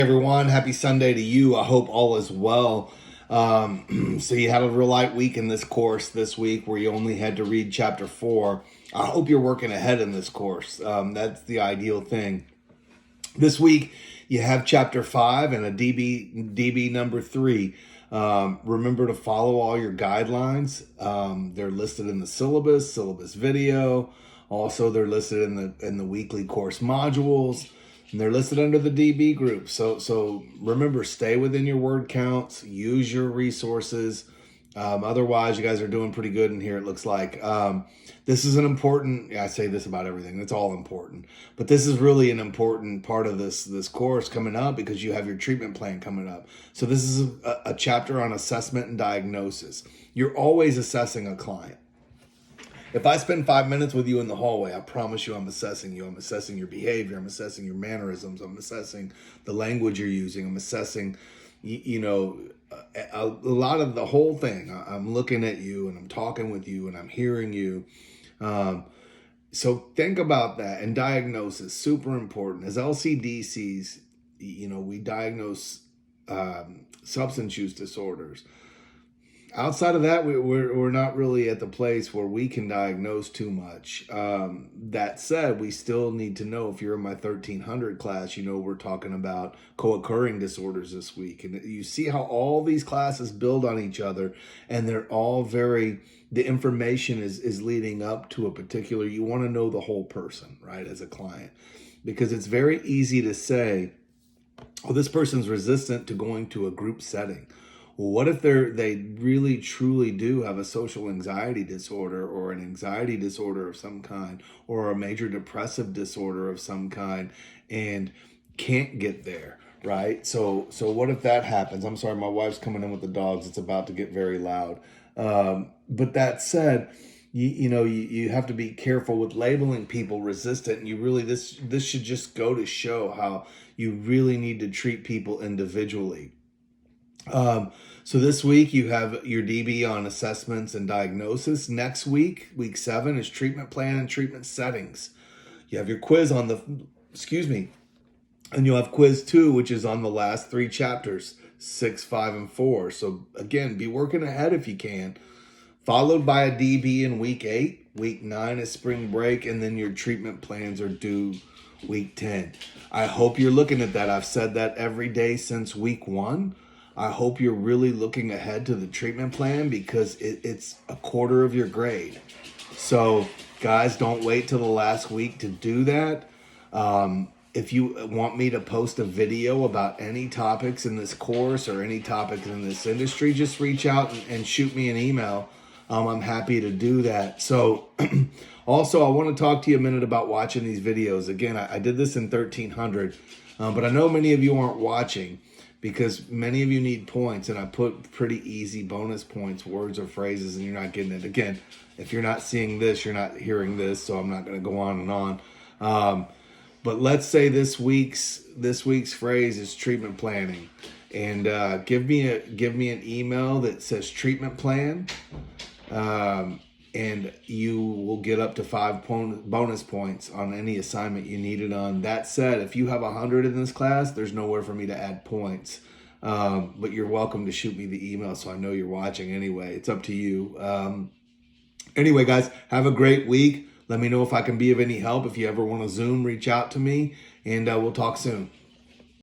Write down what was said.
Everyone, happy Sunday to you. I hope all is well. So you had a real light week in this course this week where you only had to read chapter 4. I hope you're working ahead in this course. That's the ideal thing. This week you have chapter 5 and a DB number 3. Remember to follow all your guidelines. They're listed in the syllabus video. Also, they're listed in the weekly course modules. And they're listed under the DB group. So remember, stay within your word counts, use your resources. Otherwise, you guys are doing pretty good in here, it looks like. This is an important, I say this about everything, it's all important. But this is really an important part of this course coming up because you have your treatment plan coming up. So this is a chapter on assessment and diagnosis. You're always assessing a client. If I spend 5 minutes with you in the hallway, I promise you I'm assessing you. I'm assessing your behavior. I'm assessing your mannerisms. I'm assessing the language you're using. I'm assessing, a lot of the whole thing. I'm looking at you and I'm talking with you and I'm hearing you. So think about that. And diagnosis, super important. As LCDCs, we diagnose substance use disorders. Outside of that, we're not really at the place where we can diagnose too much. That said, we still need to know, if you're in my 1300 class, we're talking about co-occurring disorders this week. And you see how all these classes build on each other, and they're all the information is leading up to a particular, you want to know the whole person, right, as a client. Because it's very easy to say, oh, this person's resistant to going to a group setting. Well, what if they really truly do have a social anxiety disorder or an anxiety disorder of some kind or a major depressive disorder of some kind and can't get there, right? So what if that happens? I'm sorry, my wife's coming in with the dogs. It's about to get very loud. But that said, you have to be careful with labeling people resistant. And you really, this should just go to show how you really need to treat people individually. So this week you have your DB on assessments and diagnosis. Next week, week 7, is treatment plan and treatment settings. You have your quiz on and you'll have quiz 2, which is on the last 3 chapters, 6, 5, and 4. So again, be working ahead if you can. Followed by a DB in week 8. Week 9 is spring break, and then your treatment plans are due week 10. I hope you're looking at that. I've said that every day since week 1. I hope you're really looking ahead to the treatment plan because it's a quarter of your grade. So guys, don't wait till the last week to do that. If you want me to post a video about any topics in this course or any topics in this industry, just reach out and shoot me an email. I'm happy to do that. So also, I want to talk to you a minute about watching these videos. Again, I did this in 1300, but I know many of you aren't watching because many of you need points, and I put pretty easy bonus points, words or phrases, and you're not getting it. Again, if you're not seeing this, you're not hearing this, so I'm not going to go on and on. But let's say this week's phrase is treatment planning, and give me an email that says treatment plan, and you will get up to 5 bonus points on any assignment you need it on. That said, if you have 100 in this class, there's nowhere for me to add points. But you're welcome to shoot me the email so I know you're watching anyway. It's up to you. Anyway, guys, have a great week. Let me know if I can be of any help. If you ever want to Zoom, reach out to me, and we'll talk soon.